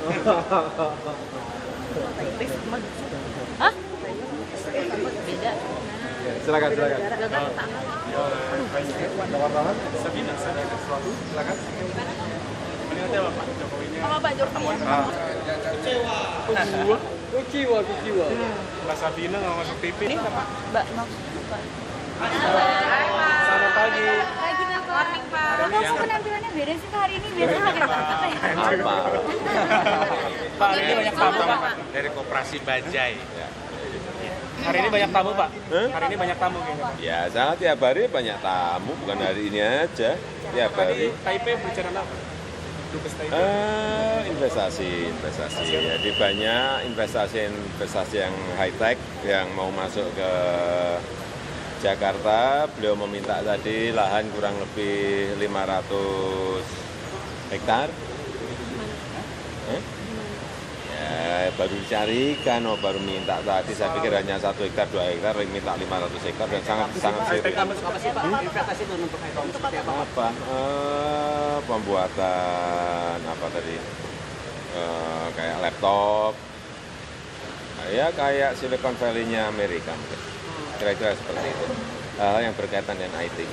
Hah? Beda. Silakan. Sabina, silakan. Ini nanti apa Pak Jokowinya? Sama Pak Jokowi. Kecewa. Mbak Sabina nggak masuk TV. Ini Mbak mau. Selamat pagi. Lagi morning Pak. Kok penampilannya beda sih Pak hari ini? Biasanya hari apa ya? Apa? Pak, hari ini banyak tamu Pak. Dari Koperasi Bajai. Hari ini banyak tamu Pak. Hari ini banyak tamu kayaknya. Biasa tiap hari banyak tamu, bukan hari ini aja. Tiap hari. Tadi Taipei berbicara apa? Dubes Taipei. Investasi. Jadi banyak investasi yang high tech yang mau masuk ke Jakarta. Beliau meminta tadi lahan kurang lebih 500 hektar. Ya, baru dicarikan, baru minta tadi. Saya pikir hanya 1 hektar, 2 hektar, minta 500 hektar dan sangat serius. Apa sih Pak? Investasi itu untuk seperti apa? Pembuatan apa tadi? Kayak laptop. Ya kayak Silicon Valley-nya Amerika mungkin. Kira-kira seperti itu. Hal yang berkaitan dengan IT.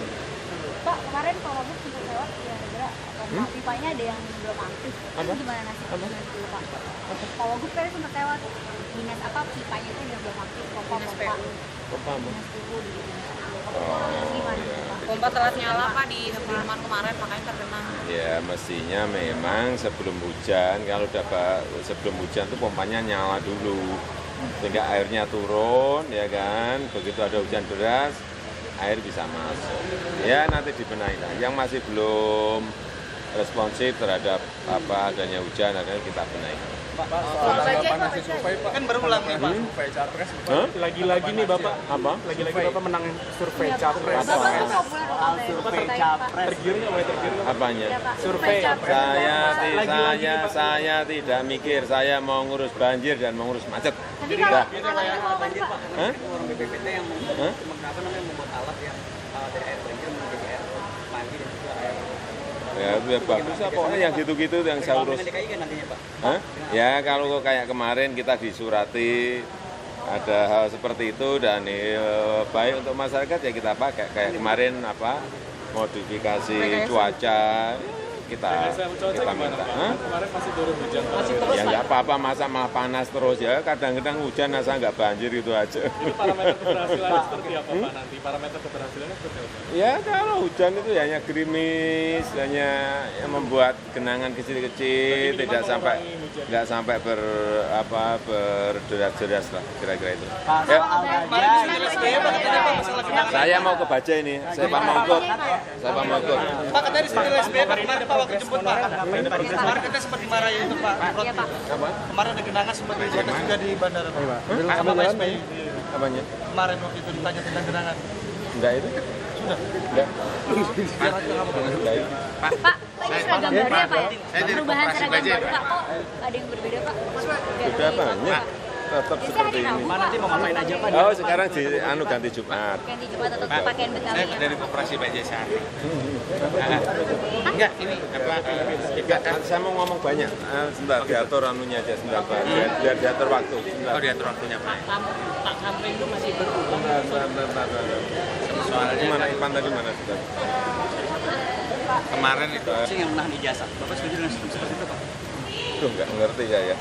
Pak, kemarin Pak Wagub sempat lewat kira-kira pipanya ada yang belum aktif. Itu gimana nasibnya dulu Pak? Pak Wagub kan sempat lewat dinas apa pipanya itu yang belum aktif, pompa. Dinas PU di gimana Pak? Pompa telat nyala Pak di Sudirman kemarin makanya tergenang. Ya mestinya memang sebelum hujan, kalau sebelum hujan tuh pompanya nyala dulu. Sehingga airnya turun, ya kan. Begitu ada hujan deras, air bisa masuk. Ya nanti dibenahi lah. Yang masih belum responsif terhadap adanya hujan, adanya kita benahi. Pak, soal tanggapan hasil survei Pak. Kan baru ulang nih Pak, survei capres. Lagi-lagi nih Bapak. Apa? Lagi-lagi Bapak menang survei capres. Bapak tuh populer katanya. Tergiur nggak? Apanya? Survei Saya tidak mikir, saya mau ngurus banjir dan mengurus macet. Tapi kalau itu mau kan Pak? Hah? Orang BPPT yang membuat alat yang dari air banjir menjadi air mandi dan juga air. Ya bagus lah, pokoknya yang gitu-gitu yang saya urus. Dengan DKI kan nantinya Pak? Hah? Ya kalau kayak kemarin kita disurati ada hal seperti itu dan baik untuk masyarakat ya kita pakai. Kayak kemarin modifikasi cuaca kita minta. Hah? Kemarin masih turun hujan. Ya nggak apa-apa, masa malah panas terus ya. Kadang-kadang hujan asal nggak banjir itu aja. Ini parameter keberhasilannya seperti apa Pak nanti? Parameter keberhasilannya seperti apa? Ya kalau hujan itu hanya gerimis, hanya membuat genangan kecil-kecil, nggak sampai berderas-deras lah kira-kira itu. Ya. Saya mau ke Bajai ini, saya mau ikut. Pak katanya di sini SBY Pak kemarin Pak waktu jemput Pak. Kemarin kita sempat dimarahin itu Pak. Kemarin ada genangan sempat diprotes juga di bandara Pak. Sama Pak SBY. Apanya? Kemarin waktu itu ditanya tentang genangan. Enggak itu? Sudah. Enggak. Pak, ini sudah gambarnya Pak ya? Perubahan secara gambar Pak, kok ada yang berbeda Pak? Sudah banyak. Tetap seperti ini. Nanti mau ngapain aja Pak? Oh sekarang ganti Jumat. Ganti Jumat atau pakaian Betawi Saya ya? dari Koperasi Bajai Sari. Enggak, ini Saya mau ngomong banyak. Sebentar, diatur anunya aja sebentar Pak. Biar diatur waktu. Sebentar. Oh, diatur waktunya Pak. Pak Kamri itu masih berubah. Sebentar. Soalnya Mana Ipan tadi mana sudah? kemarin itu Yang menahan ijazah. Bapak setuju dengan sistem seperti itu Pak? Tuh nggak ngerti saya.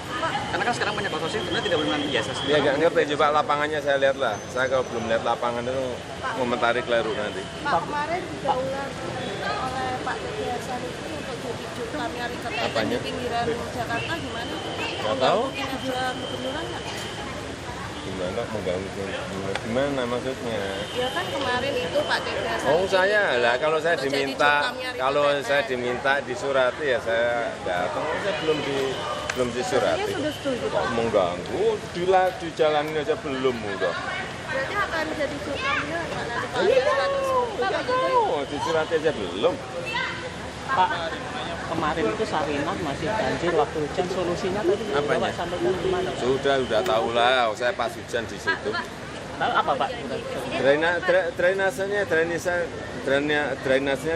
Karena kan sekarang banyak kasus yang sebenarnya tidak boleh menahan ijazah. Dia nggak ngerti, coba lapangannya saya lihat lah. Saya kalau belum lihat lapangan itu komentari keliru nanti. Pak kemarin didahulukan oleh Pak Teti Hasan itu untuk jadi jurkam nyari keteten di pinggiran Jakarta gimana? Nggak tahu. Kinerja kebenaran nggak? Gimana mengganggu? Gimana maksudnya? Ya kan kemarin itu Pak Teti Hasan. Oh saya lah kalau saya untuk jadi diminta jurkam nyari keteten. disurati ya saya datang. Saya belum disurati. Dia sudah setuju. Kok mengganggu? Dijalanin aja belum udah. Berarti akan jadi jurkamnya Pak nanti Pak Jokowi. Nggak tahu, disurati aja belum. Pak, kemarin itu Sarinah masih banjir waktu hujan, solusinya tadi Apanya? Bapak sampaikan gimana? Sudah tahu lah. Saya pas hujan di situ. Tahu apa Pak? Drainasenya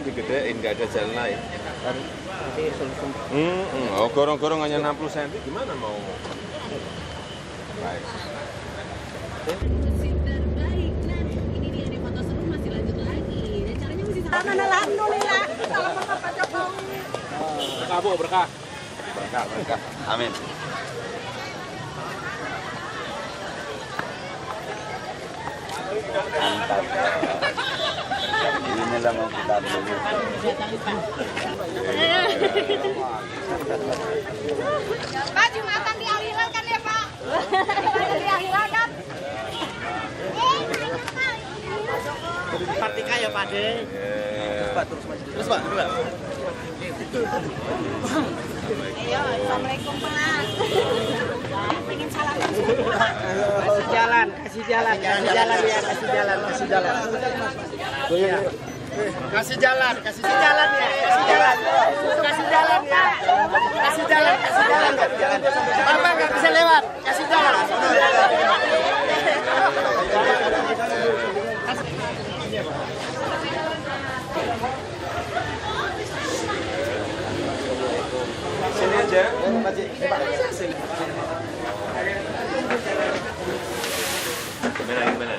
digedein, nggak ada jalan lain. Oh, gorong-gorong hanya 60 cm, gimana mau? Baik. Ini dia di foto seru masih lanjut lagi. Dan caranya masih sama. Alhamdulillah. Salaman Pak Jokowi. Berkah Bu, berkah. Berkah. Amin. Ini lah mau kita beli. Pak, Jumatan di Al-Hilal kan ya Pak? Jumatan di Al-Hilal kan? Partika ya Pak De. Terus Pak, dulu Pak. Iya, Assalamualaikum Pak. Pengen salaman. Kasih jalan ya, kasih jalan. Kasih jalan ya. Bapak nggak bisa lewat, kasih jalan. Sini aja. Gimana?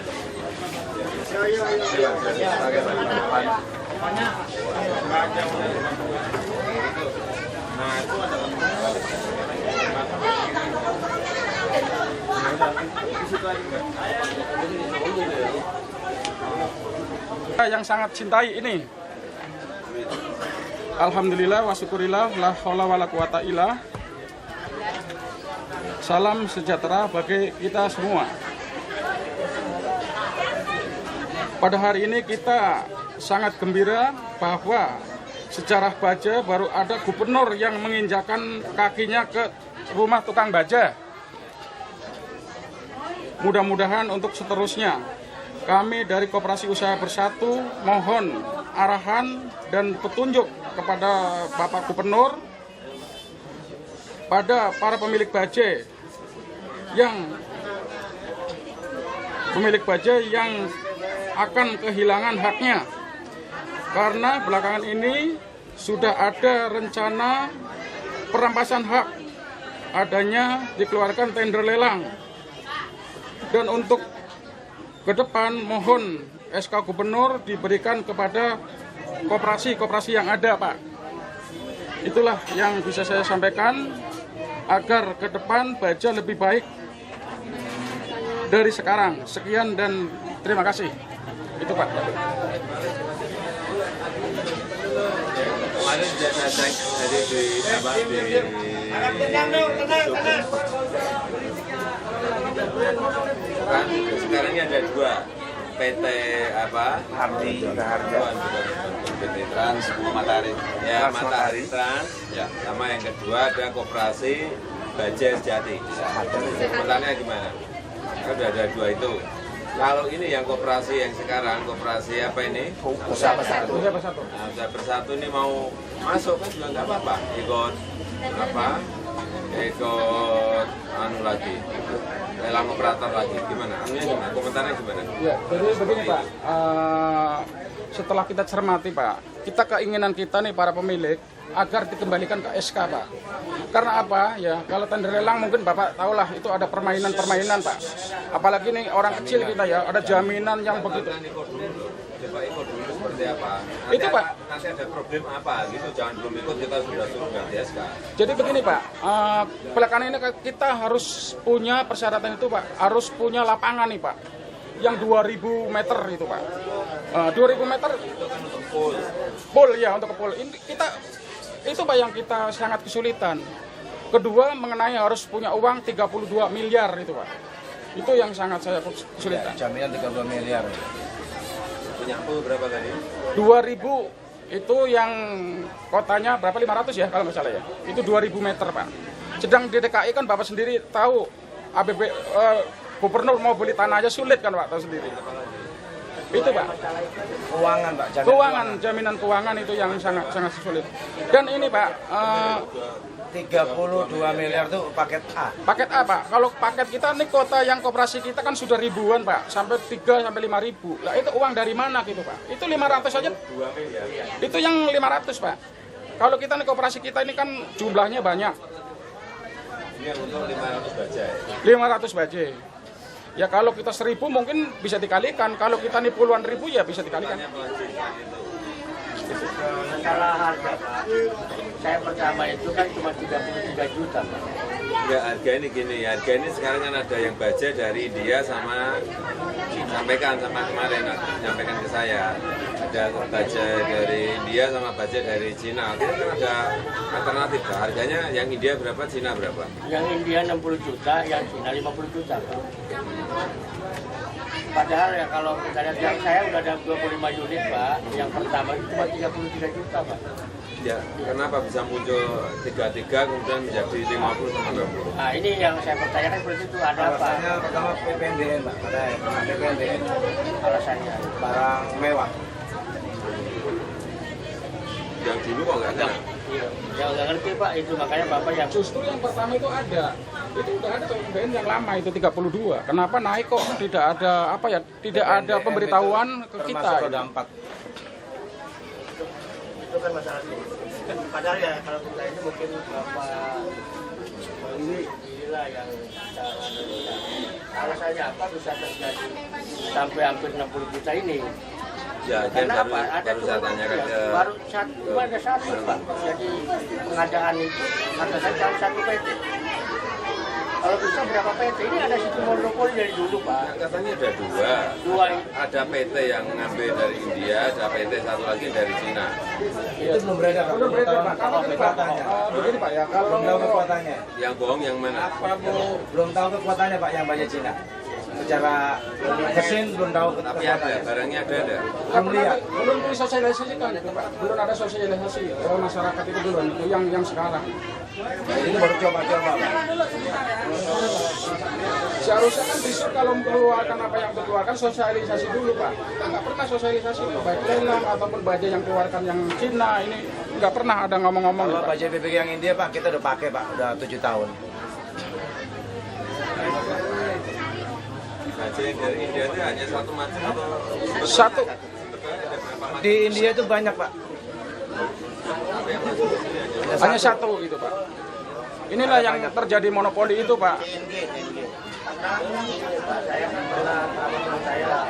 Yang sangat cintai ini. Alhamdulillah wa syukurillah la haula wala quwata illa. Salam sejahtera bagi kita semua. Pada hari ini kita sangat gembira bahwa sejarah baja baru ada gubernur yang menginjakan kakinya ke rumah tukang baja. Mudah-mudahan untuk seterusnya kami dari Koperasi Usaha Bersatu mohon arahan dan petunjuk kepada Bapak Gubernur, pada para pemilik bajai yang akan kehilangan haknya, karena belakangan ini sudah ada rencana perampasan hak, adanya dikeluarkan tender lelang. Dan untuk ke depan mohon SK Gubernur diberikan kepada koperasi yang ada, Pak. Itulah yang bisa saya sampaikan agar ke depan baja lebih baik dari sekarang. Sekian dan terima kasih. Itu Pak. Kemarin saya cek dari kan sekarang ini ada dua PT Hardi PT Trans Matahari ya, Matahari Trans ya, sama yang kedua ada Koperasi Baja Sejati. Pertanyaannya gimana? Udah ada dua itu. Kalau ini yang koperasi yang sekarang, koperasi apa ini? Usaha Bersatu. Nah, Usaha Bersatu ini mau masuk kan juga nggak apa-apa. Ikut lagi. Lelang operator lagi. Gimana? Gimana? Komentarnya gimana? Ya, jadi begini Pak. Setelah kita cermati Pak, keinginan kita nih para pemilik agar dikembalikan ke SK Pak. Karena apa ya, kalau tender lelang mungkin Bapak tahulah itu ada permainan Pak. Apalagi nih orang kecil kita ya, ada jaminan yang begitu. Coba ikut dulu seperti apa. Itu Pak. Nanti ada problem apa gitu, jangan belum ikut kita sudah suruh ganti SK. Jadi begini Pak, belakangan ini kita harus punya persyaratan itu Pak, harus punya lapangan nih Pak. Yang 2000 meter itu Pak. 2000 meter Itu kan untuk full. Pool ya, untuk pool. Ini itu Pak yang kita sangat kesulitan. Kedua, mengenai harus punya uang 32 miliar itu Pak. Itu yang sangat saya kesulitan. Jaminan 32 miliar. Punya pool berapa tadi? 2000 itu yang kotanya berapa, 500 ya kalau nggak salah ya. Itu 2000 meter Pak. Sedang di DKI kan Bapak sendiri tahu ABB Gubernur mau beli tanah aja sulit kan Pak, tahu sendiri. Itu Pak. Keuangan Pak. Jaminan keuangan itu yang sangat sulit. Dan ini Pak, 32 miliar itu paket A. Paket A Pak. Kalau paket kita nih kota yang koperasi kita kan sudah ribuan Pak, sampai 3 sampai 5 ribu. Nah itu uang dari mana gitu Pak? Itu 500 aja. Itu yang 500 Pak. Kalau kita nih koperasi kita ini kan jumlahnya banyak. Ini yang untuk 500 bajai. 500 bajai. Ya kalau kita 1000 mungkin bisa dikalikan. Kalau kita nih puluhan ribu ya bisa dikalikan. Masalah harga Pak, saya pertama itu kan cuma 33 juta Pak. Ya harga ini gini, harga ini sekarang kan ada yang baja dari India sama sampaikan sama kemarin nyampaikan ke saya. Ada baja dari India sama baja dari Cina. Kita kan ada alternatif. Harganya yang India berapa, Cina berapa? Yang India 60 juta, yang Cina 50 juta Pak. Padahal ya kalau kita lihat yang saya udah ada 25 unit Pak, yang pertama itu cuma 33 juta Pak. Ya, kenapa bisa muncul 33 kemudian menjadi 50 sama 60? Nah ini yang saya pertanyakan seperti itu, ada apa? Alasannya pertama PPNBM, Pak. Ada PPNBM. Alasannya? Barang mewah. Yang dulu kok nggak ada? Iya, yang nggak ngerti Pak, itu makanya Bapak yang... Justru yang pertama itu ada. Itu udah ada PPNBM yang lama itu 32. Kenapa naik kok tidak ada apa ya? Tidak ada pemberitahuan ke kita. Termasuk roda 4. Itu kan masalah itu. Padahal ya kalau kita ini mungkin Bapak ini gila yang alasannya apa bisa terjadi sampai hampir 60 juta ini. Ya, Karena apa? baru saya tanyakan ke baru ada satu Pak. Jadi pengadaan itu ada satu PT. Kalau bisa berapa PT? Ini ada sistem monopoli dari dulu Pak. Katanya ada dua. Ada PT yang ngambil dari India, ada PT satu lagi dari Cina. Itu belum beredar, Pak. Belum beredar, Pak. Kalau kekuatannya. Begini Pak ya, kalau Belum tahu kekuatannya. Yang bohong yang mana? Belum tahu kekuatannya, Pak, yang banyak Cina. Secara mesin belum tahu Tapi ada, kekuatannya. barangnya ada. Belum lihat. belum disosialisasikan itu Pak. Belum ada sosialisasi ke masyarakat itu belum. Itu yang sekarang. Ini baru coba-coba, Pak. Seharusnya kan disuruh kalau mengeluarkan apa yang dikeluarkan sosialisasi dulu Pak. Kita nggak pernah sosialisasi baik lelang ataupun baja yang keluarkan yang Cina ini nggak pernah ada ngomong-ngomong. Kalau Pak. baju BBG yang India, Pak, kita udah pakai, Pak. Udah 7 tahun. Baja yang dari India itu hanya satu macam atau Satu. Di India itu banyak, Pak. Hanya satu gitu Pak. Inilah yang terjadi monopoli itu Pak. Saya pernah sama saya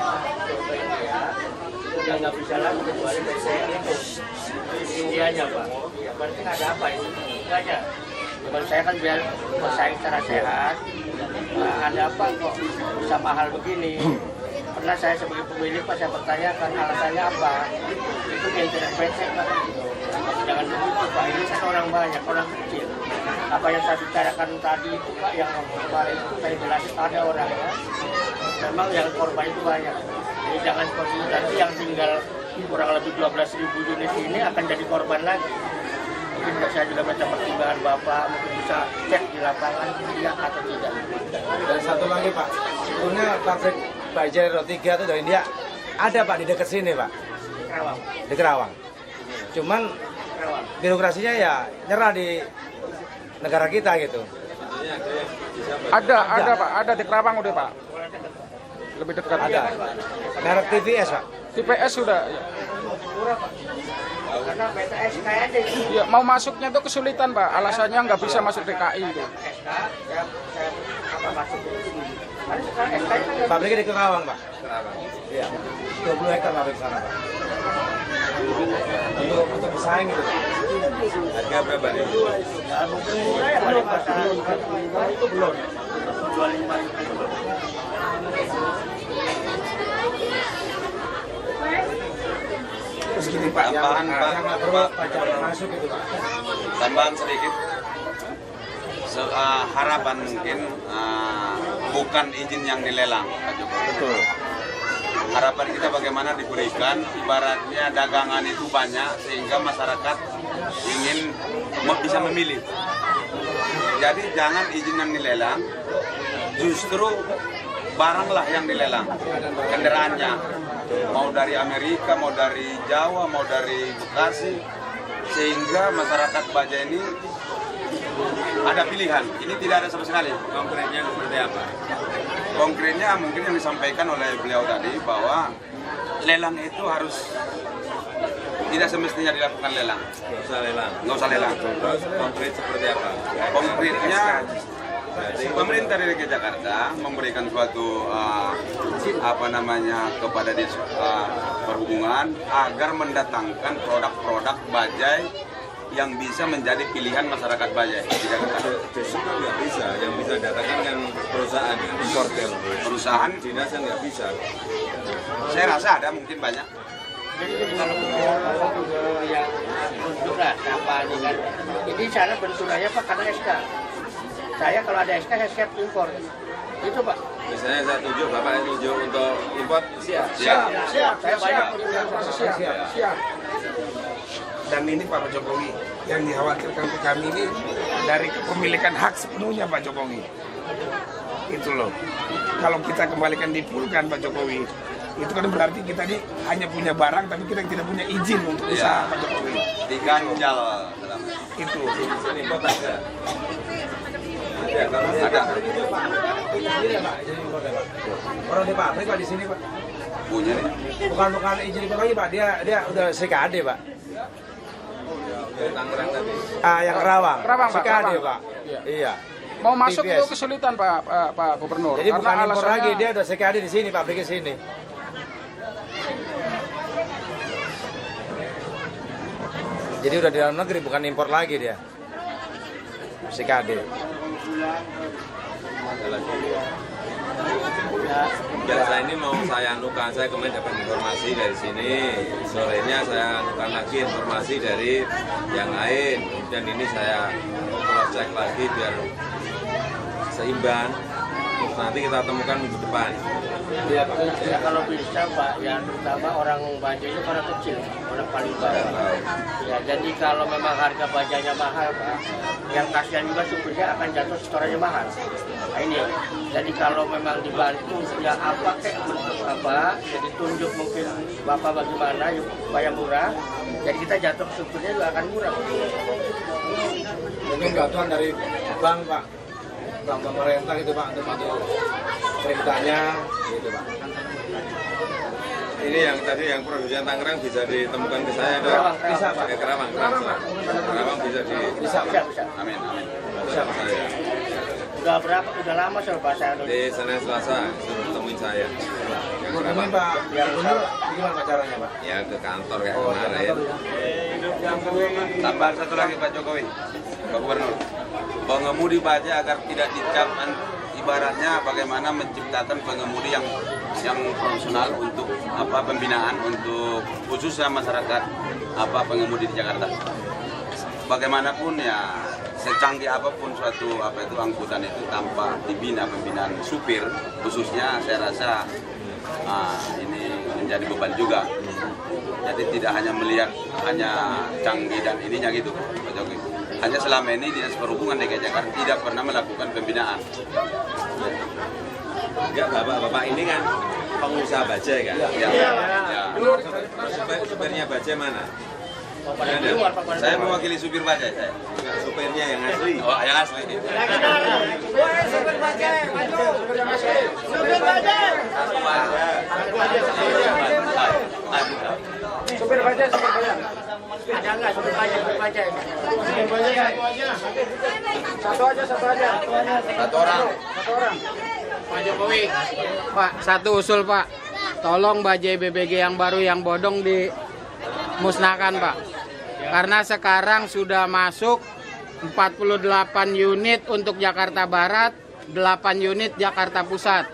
udah nggak bisa lagi kecuali dari saya itu Indianya Pak. Ya, berarti nggak ada apa itu? Nggak ada. Kalau saya kan biar bersaing secara sehat. Nah, ada apa kok bisa mahal begini? Pernah saya sebagai pemilik Pak saya pertanyakan alasannya apa? Itu maintenance PT Pak. Jangan begitu Pak. Ini kan orang banyak, orang kecil. Apa yang saya bicarakan tadi itu Pak, yang kemarin itu saya jelasin ada orangnya. Memang yang korban itu banyak. Jadi jangan seperti itu. Nanti yang tinggal kurang lebih 12.000 unit ini akan jadi korban lagi. Mungkin saya juga minta pertimbangan Bapak, mungkin bisa cek di lapangan iya atau tidak. Dan satu lagi, Pak. Sebetulnya pabrik baja roti 3 itu dari India ada, Pak, di dekat sini, Pak. Kerawang. Di Kerawang. Cuman birokrasinya ya nyerah di negara kita gitu. Ada Pak, ada di Kerawang udah Pak. Lebih dekat. Ada. Merek TVS, Pak. TPS sudah. Ya. Karena BTS kayaknya Ya, mau masuknya tuh kesulitan Pak. Alasannya nggak bisa masuk DKI itu. SK, saya apa masuk ke sini. Karena sekarang SK itu kan Pabriknya di Kerawang, Pak. Kerawang. Iya. 20 hektar pabrik sana, Pak. Untuk bersaing gitu. Harga berapa nih? ya, mungkin murah ya paling masalah Itu belum. 25. Terus gini, Pak, Tambahan, Pak. yang nggak perlu pajak masuk gitu, Pak. Tambahan sedikit. Harapan mungkin bukan izin yang dilelang, Pak Jokowi. Betul. Harapan kita bagaimana diberikan, ibaratnya dagangan itu banyak sehingga masyarakat ingin bisa memilih. Jadi jangan izin yang dilelang, justru baranglah yang dilelang, kendaraannya. Mau dari Amerika, mau dari Jawa, mau dari Bekasi, sehingga masyarakat baja ini ada pilihan. Ini tidak ada sama sekali. Konkretnya seperti apa? Konkretnya mungkin yang disampaikan oleh beliau tadi bahwa lelang itu harus tidak semestinya dilakukan lelang. Nggak usah lelang. Nggak usah lelang. Terus konkret seperti apa? Konkretnya, pemerintah DKI Jakarta memberikan suatu kepada Dinas Perhubungan agar mendatangkan produk-produk bajai yang bisa menjadi pilihan masyarakat bajai di Jakarta. Justru nggak bisa, yang bisa datangkan kan perusahaan, importer. Perusahaan dinas kan nggak bisa. Saya rasa ada mungkin banyak. Jadi kalau yang tunjuk lah apa ini kan, ini cara benturannya Pak karena SK. Saya kalau ada SK saya siap impor. Itu Pak. Misalnya saya tunjuk, Bapak tunjuk untuk impor, siap. Saya banyak Siap. Dan ini Pak Jokowi yang dikhawatirkan ke kami ini dari kepemilikan hak sepenuhnya Pak Jokowi. Itu loh. Kalau kita kembalikan dipulkan Pak Jokowi, itu kan berarti kita ini hanya punya barang tapi kita tidak punya izin untuk usaha Pak Jokowi. Diganjal. Itu. Impor ada. Ada. Orang di pabrik Pak di sini Pak. Punya nih. Bukan izin impor lagi Pak, dia udah CKD Pak. Tangerang tadi. Yang Kerawang. Kerawang, Pak. CKD Kerawang. Pak. Iya. Mau masuk TVS. itu kesulitan Pak Gubernur. Jadi karena bukan impor alasannya- lagi, dia udah CKD di sini, pabriknya sini. Jadi udah di dalam negeri, bukan impor lagi dia. CKD. Biasa ini mau saya anukan, saya kemarin dapat informasi dari sini, sorenya saya anukan lagi informasi dari yang lain, dan ini saya cross check lagi biar seimbang. Nanti kita temukan minggu depan. Ya, kalau bisa Pak, ya terutama orang bajai itu orang kecil, orang paling bawah. Ya, jadi kalau memang harga bajanya mahal Pak, yang kasihan juga supirnya akan jatuh setorannya mahal. Nah ini, jadi kalau memang dibantu ya apa kayak bentuk apa, jadi tunjuk mungkin Bapak bagaimana supaya murah, jadi kita jatuh supirnya juga akan murah. Mungkin bantuan dari bank Pak, bank pemerintah gitu Pak, untuk bantu perintahnya gitu Pak. Ini yang tadi yang produsen Tangerang bisa ditemukan ke saya, dong. Kerawang, bisa, Pak. Kerawang bisa di. Bisa. Amin. Bisa saya. Udah lama sudah Pak saya. Di Senin Selasa suruh temuin saya. Yang Ini Kerawang. Pak, yang benar gimana Pak caranya Pak? Ya ke kantor kayak kemarin. Tambahan satu lagi Pak Jokowi, Pak Gubernur. Pengemudi bajai agar tidak dicap, ibaratnya bagaimana menciptakan pengemudi yang profesional untuk pembinaan untuk khususnya masyarakat pengemudi di Jakarta. Bagaimanapun ya secanggih apapun suatu angkutan itu tanpa dibina pembinaan supir khususnya saya rasa ini menjadi beban juga. Jadi tidak hanya melihat hanya canggih dan ininya gitu Pak Jokowi. Hanya selama ini Dinas Perhubungan DKI Jakarta tidak pernah melakukan pembinaan. Enggak, bapak ini kan pengusaha bajai kan? Ya. Supirnya bajai mana? Saya mewakili supir bajai saya. Enggak, supirnya yang asli. Oh, yang asli. Supir bajai, maju. Supir bajai. Supir bajai. Ada nggak supir bajai? Satu aja. Satu orang. Pak Jokowi, Pak, satu usul Pak, tolong bajai BBG yang baru yang bodong dimusnahkan Pak. Karena sekarang sudah masuk 48 unit untuk Jakarta Barat, 8 unit Jakarta Pusat.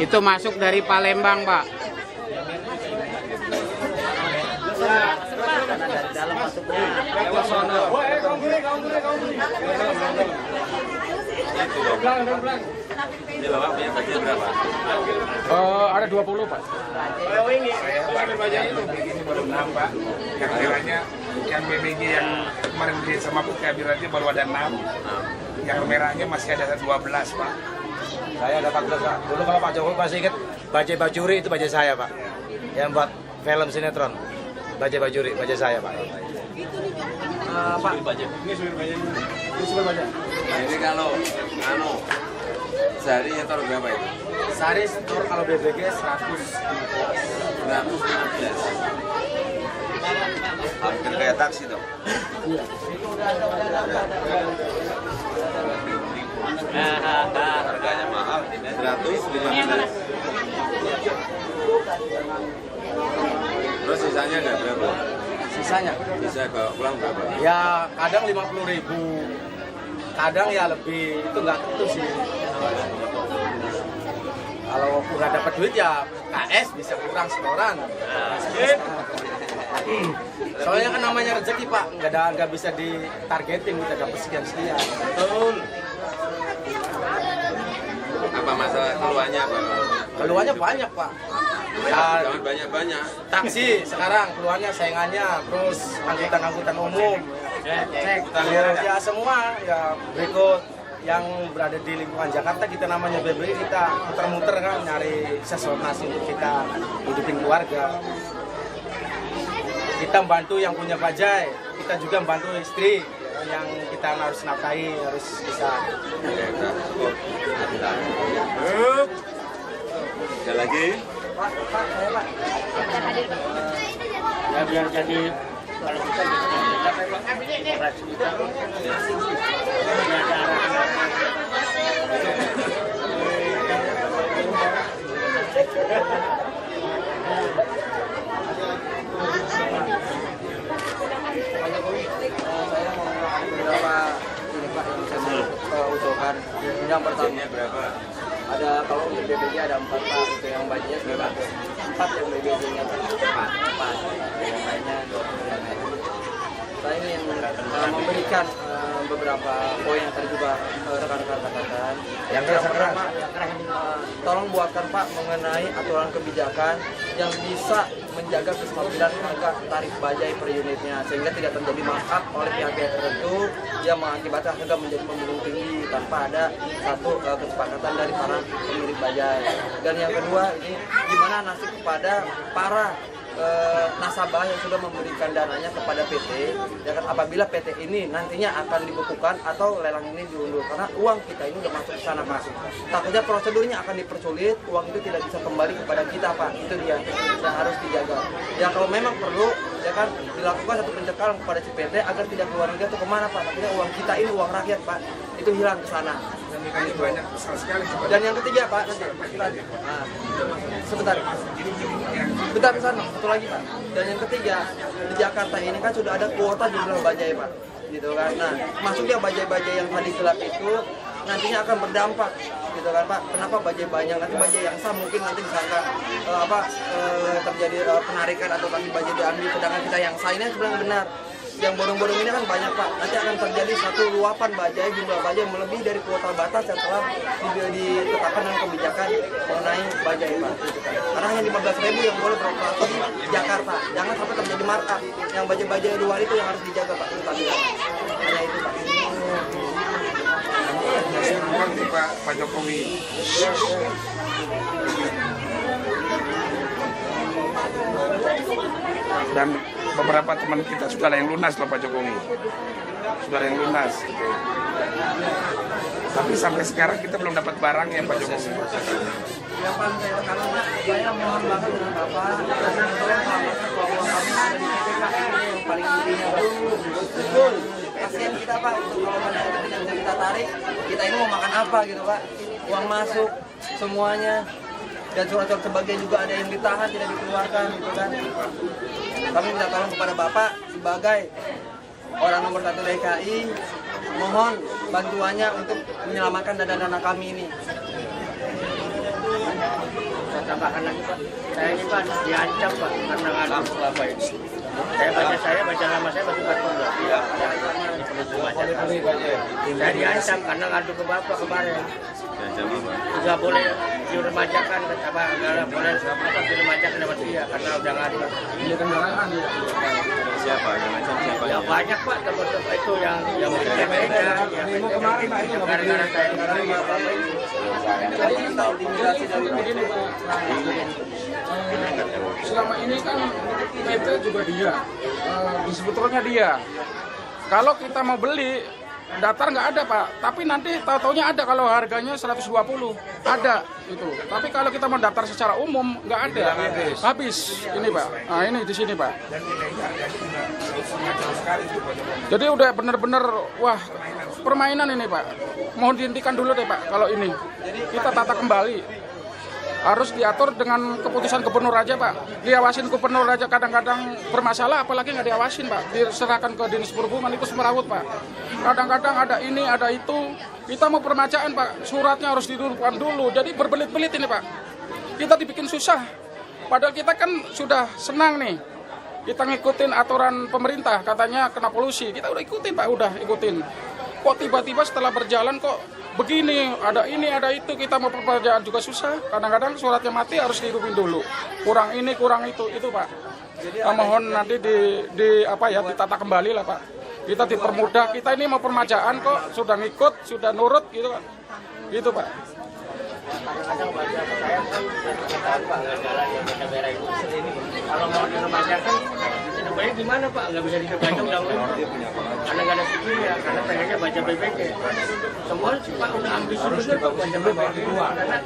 Itu masuk dari Palembang Pak. Ini bapak punya bajai berapa? Ada 20 Pak. Ini baru 6 Pak. Yang merahnya, yang BBG yang kemarin beli sama Kabirati baru ada 6. Yang merahnya masih ada 12 Pak. Saya ada 14 Pak. Dulu kalau Pak Jokowi masih ingat Bajai Bajuri itu bajai saya Pak. Yang buat film sinetron. Bajai Bajuri, bajai saya Pak. Pak, ini supir bajai. Nah, ini kalau sehari nyetor berapa itu? Sehari setor kalau BBG 115. Hampir kayak taksi dong. Harganya mahal, 115. Terus sisanya nggak berapa? Sisanya? Bisa bawa pulang berapa? Ya kadang 50.000, kadang ya lebih, itu nggak tentu sih. Kalau udah dapat duit ya KS bisa kurang setoran. Soalnya kan namanya rezeki Pak, nggak bisa ditargetin kita dapat sekian-sekian. Betul. Apa masalah keluarnya apa? Keluarnya banyak Pak. Ya, jangan banyak-banyak. Taksi sekarang keluarnya saingannya, terus angkutan-angkutan umum. Ya semua ya berikut yang berada di lingkungan Jakarta, kita namanya BBI, kita muter-muter kan nyari sesuatu nasi untuk kita hidupin keluarga. Kita membantu yang punya bajai, kita juga membantu istri yang kita harus nafkahi, harus bisa. Ada lagi? Pak, saya Pak. Ya biar jadi kalau kita usulkan. Yang pertama berapa? Ada kalau untuk BBJ ada 4 Pak, untuk yang bajunya sudah 4 yang BBJ-nya 4 yang lainnya. Saya ingin memberikan beberapa poin yang tadi juga rekan-rekan katakan. Yang pertama, tolong buatkan Pak mengenai aturan kebijakan yang bisa menjaga kestabilan harga tarif bajai per unitnya, sehingga tidak terjadi markup oleh pihak-pihak tertentu yang mengakibatkan harga menjadi membumbung tinggi tanpa ada satu kesepakatan dari para pemilik bajai. Dan yang kedua, ini gimana nasib kepada para nasabah yang sudah memberikan dananya kepada PT, ya kan, apabila PT ini nantinya akan dibekukan atau lelang ini diundur, karena uang kita ini udah masuk ke sana Pak. Takutnya prosedurnya akan dipersulit, uang itu tidak bisa kembali kepada kita Pak. Itu dia yang harus dijaga. Ya kalau memang perlu, ya kan, dilakukan satu pencekalan kepada si PT agar tidak keluar negeri atau kemana Pak. Takutnya uang kita ini uang rakyat Pak, itu hilang ke sana. Dan yang ketiga Pak, sebentar ke sana, satu lagi Pak. Dan yang ketiga, di Jakarta ini kan sudah ada kuota jumlah bajai Pak, gitu kan. Nah, masuknya bajai-bajai yang tadi gelap itu nantinya akan berdampak, gitu kan Pak. Kenapa bajai banyak? Nanti bajai yang sah mungkin nanti disangka terjadi penarikan atau kami bajai diambil, sedangkan kita yang sah ini sebenarnya benar. Yang bodong-bodong ini kan banyak Pak, nanti akan terjadi satu luapan bajai, jumlah bajai melebihi dari kuota batas yang telah ditetapkan dalam kebijakan mengenai bajai Pak. Karena hanya 15.000 yang boleh beroperasi di Jakarta, jangan sampai terjadi markup. Yang bajai-bajai luar itu yang harus dijaga Pak, hanya itu Pak. Pak Jokowi. Dan beberapa teman kita sudah ada yang lunas loh Pak Jokowi, sudah ada yang lunas gitu. Tapi sampai sekarang kita belum dapat barang ya Pak Jokowi. Yang paling saya tekankan, saya mohon banget dengan Bapak, karena tolong selamatkan bahwa kami ada di PPKM yang paling intinya Pak. Betul. Kasihan kita Pak, kalau tidak bisa kita tarik, kita ini mau makan apa gitu Pak. Uang masuk semuanya. Dan surat-surat sebagian juga ada yang ditahan, tidak dikeluarkan gitu kan. Kami minta tolong kepada Bapak sebagai orang nomor 1 DKI, mohon bantuannya untuk menyelamatkan dana-dana kami ini. Saya tambahkan lagi Pak, saya ini Pak diancam Pak karena ngadu apa ya. Saya baca nama saya masih 14. Iya. Saya diancam karena ngadu ke Bapak kemarin. Nggak boleh diremajakan, apa nggak boleh diremajakan sama dia karena udah ngadu. Ini kendaraan ya. Siapa? Yang macam siapa? Ya banyak Pak, tempat-tempat itu yang berbeda. Minggu kemarin Pak itu Gara-gara saya selama ini kan PT juga dia, distributornya dia. Kalau kita mau beli, datar nggak ada Pak, tapi nanti tahu-taunya ada kalau harganya 120, ada itu. Tapi kalau kita mau daftar secara umum nggak ada, habis ini Pak. Nah ini di sini Pak. Jadi udah bener-bener wah permainan ini Pak. Mohon dihentikan dulu deh Pak kalau ini. Kita tata kembali. Harus diatur dengan keputusan gubernur aja Pak. Diawasin gubernur aja kadang-kadang bermasalah, apalagi nggak diawasin Pak. Diserahkan ke dinas perhubungan itu semerawut Pak. Kadang-kadang ada ini, ada itu. Kita mau permajaan Pak, suratnya harus didulukan dulu. Jadi berbelit-belit ini Pak. Kita dibikin susah. Padahal kita kan sudah senang nih. Kita ngikutin aturan pemerintah, katanya kena polusi. Kita udah ikutin Pak, udah ikutin. Kok tiba-tiba setelah berjalan kok begini, ada ini, ada itu, kita mau perpanjangan juga susah. Kadang-kadang suratnya mati harus dihidupin dulu. Kurang ini, kurang itu Pak. Mohon nanti ditata kembali lah Pak. Kita dipermudah, kita ini mau permajaan kok, sudah ngikut, sudah nurut gitu kan. Gitu Pak. Kadang-kadang baca saya Pak nggak jalan yang baca merah itu. Kalau mau diremajakan, sebenarnya gimana Pak? Nggak bisa dibaca undang-undang. Karena nggak ada skill-nya, karena pengennya baca BPK. Semua Pak udah ambisius Pak baca BPK. Karena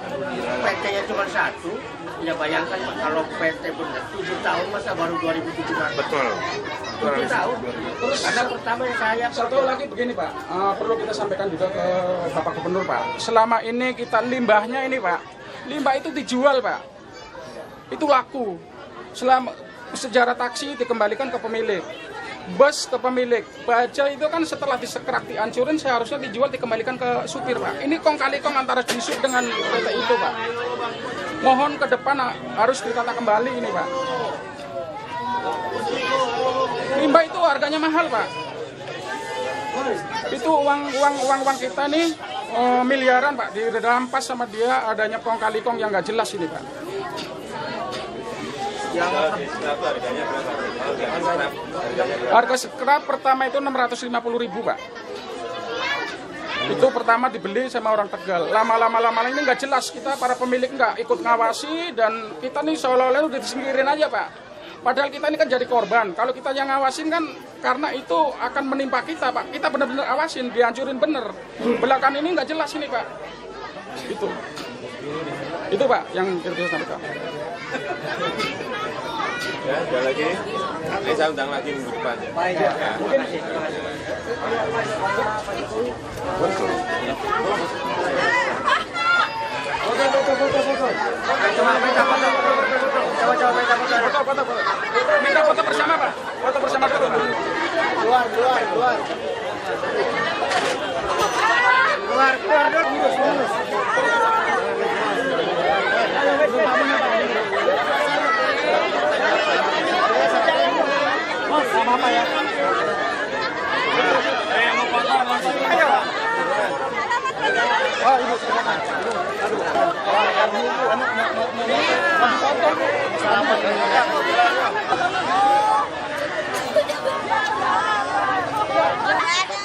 PT-nya cuma satu. Ya bayangkan Pak, kalau PT benar 7 tahun masa baru 2017. Betul. 7 tahun. Terus karena pertama yang saya satu lagi begini Pak, perlu kita sampaikan juga ke Bapak Gubernur Pak. Selama ini kita limbahnya ini Pak, limbah itu dijual Pak, itu laku. Selama sejarah taksi dikembalikan ke pemilik, bus ke pemilik, baja itu kan setelah disekrak dihancurin seharusnya dijual dikembalikan ke supir Pak. Ini kong kali kong antara Disub dengan PT itu Pak. Mohon ke depan harus ditata kembali ini Pak. Limbah itu harganya mahal Pak. Itu uang kita nih miliaran Pak. Dirampas sama dia adanya kong kali kong yang nggak jelas ini Pak. Harga scrap pertama itu 650.000 Pak. Itu pertama dibeli sama orang Tegal. Lama-lama ini nggak jelas, kita para pemilik nggak ikut ngawasi dan kita nih seolah-olah udah disingkirin aja Pak. Padahal kita ini kan jadi korban. Kalau kita yang ngawasin kan karena itu akan menimpa kita Pak. Kita benar-benar awasin, dihancurin bener. Belakang ini nggak jelas ini Pak. Itu Pak yang kita sampaikan. Ya, ada lagi. Ini saya undang lagi minggu depan. Baik, ya. Mungkin Minta foto bersama Pak. Foto bersama dulu. Keluar dulu. Apa ya? Yang mau foto langsung ayo. Oh, ibu silakan.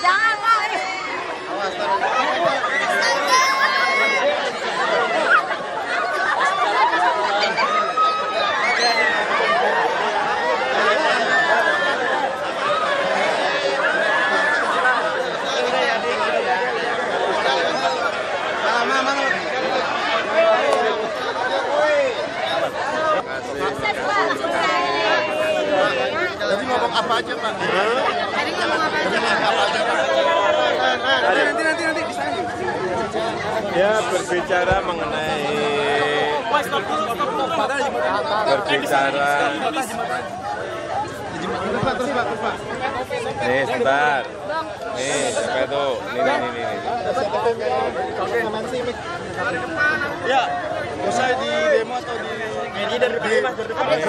Jangan Pak. Tadi ngomong apa aja Pak? Tadi ngomong apa aja? Nanti di sana. Ya berbicara mengenai nih sebentar. Nih sampai tuh. Nih. Ya, usai di demo atau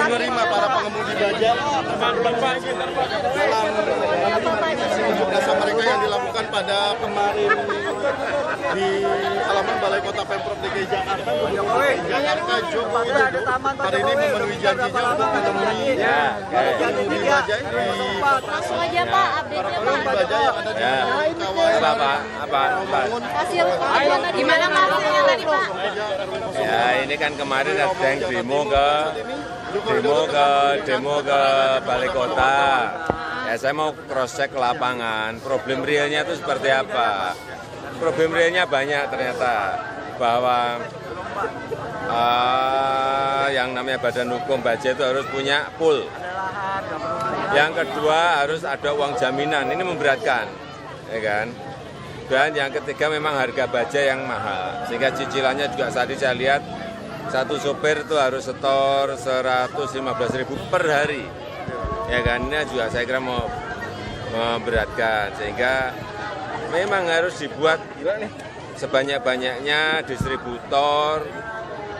menerima para pengemudi bajai dalam unjuk rasa mereka yang dilakukan pada kemarin di halaman Balai Kota Pemprov DKI Jakarta. Jakarta Joko Widodo hari ini memenuhi janjinya untuk menemui para pengemudi bajai di Langsung aja Pak, update-nya Pak. bajai yang ada di kawasan apa? Hasil gimana Pak hasilnya tadi Pak? Ya ini kan kemarin ada yang demo ke Balai Kota. Ya saya mau cross check ke lapangan, problem realnya itu seperti apa. Problem realnya banyak ternyata, bahwa yang namanya badan hukum baja itu harus punya pool. Yang kedua harus ada uang jaminan, ini memberatkan, ya kan. Dan yang ketiga memang harga baja yang mahal, sehingga cicilannya juga tadi saya lihat satu sopir itu harus setor 115.000 per hari, ya kan. Ini juga saya kira mau memberatkan, sehingga memang harus dibuat sebanyak-banyaknya distributor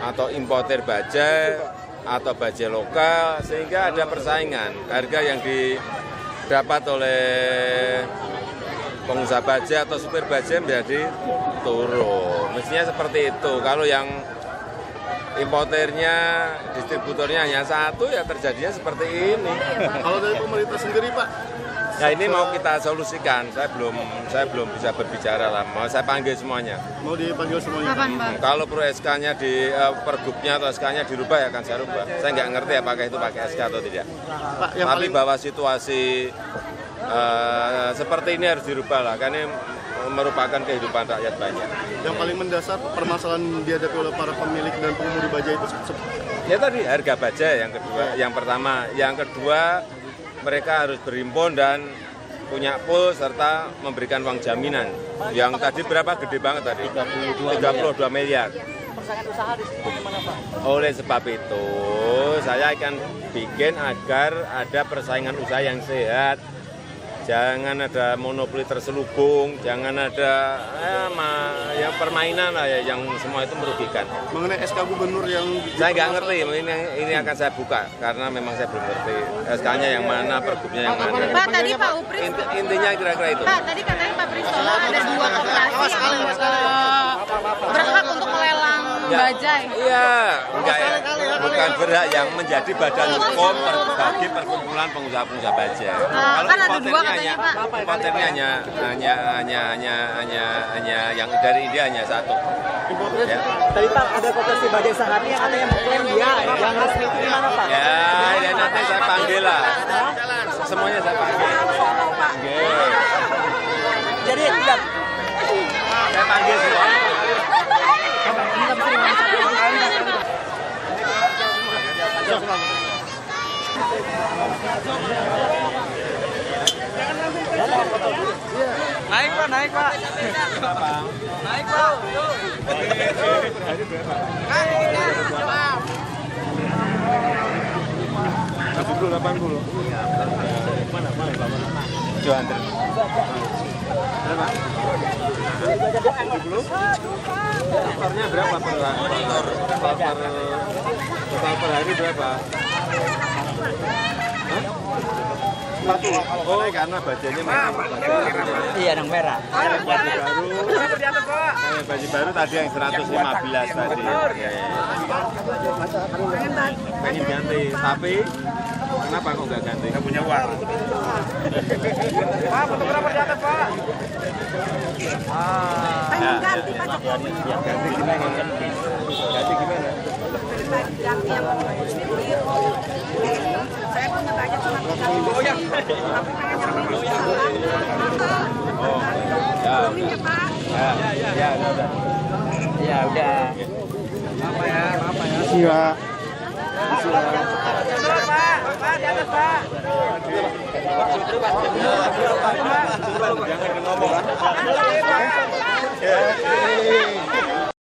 atau importer baja atau baja lokal, sehingga ada persaingan. Harga yang didapat oleh pengusaha baja atau supir baja menjadi turun. Mestinya seperti itu. Kalau yang importernya, distributornya hanya satu, ya terjadinya seperti ini. Kalau dari pemerintah sendiri, Pak? Ya ini mau kita solusikan. Saya belum bisa berbicara lah. Mau saya panggil semuanya. Mau dipanggil semuanya? Kapan, Pak? Kalau pro SK-nya di pergubnya atau SK-nya dirubah, ya akan saya rubah. Saya nggak ngerti apakah itu pakai SK atau tidak. Pak, yang Tapi bahwa situasi seperti ini harus dirubah lah, karena ini merupakan kehidupan rakyat banyak. Yang paling mendasar permasalahan dihadapi oleh para pemilik dan pengemudi baja itu ya tadi harga baja yang kedua, yang pertama, yang kedua mereka harus berhimpun dan punya pool serta memberikan uang jaminan. Yang tadi berapa gede banget tadi? 32 miliar. Oleh sebab itu saya akan bikin agar ada persaingan usaha yang sehat. Jangan ada monopoli terselubung, jangan ada yang permainan lah ya, yang semua itu merugikan. Mengenai SK Gubernur yang... Saya nggak ngerti, ini akan saya buka, karena memang saya belum ngerti SK-nya yang mana, pergubnya yang mana. Pak, tadi Pak Upris... Intinya kira-kira itu. Pak, tadi katanya Pak Pristono ada 2 koperasi yang berhak untuk melelang bajai. Iya, enggak ya. Bukan berhak, yang menjadi badan hukum bagi perkumpulan pengusaha-pengusaha baja. Kan ada 2 katanya, Pak. Importernya hanya yang dari India hanya 1. Ya. Tadi Pak ada koperasi bajai sehari yang katanya mengklaim dia yang resmi itu gimana Pak? Ya nanti saya panggil lah. Semuanya saya panggil. Jadi tidak. Saya panggil semua. Naik Pak, naik Pak. Naik Pak. Totalnya berapa per hari berapa? Oh, karena bajanya merah. Iya, yang merah. Baju baru tadi yang 115 tadi. Pengen ganti, tapi kenapa kok nggak ganti? Nggak punya uang. Pak, fotografer di atas Pak. Pengen ganti Pak Jokowi. Ganti gimana? Ganti gimana? Ganti yang biru. Saya punya banyak cuma tapi pengen Oh, ya. Pak. Ya, udah. Ya udah. Maaf ya. Iya. Pak, di atas Pak. Jangan ngomong.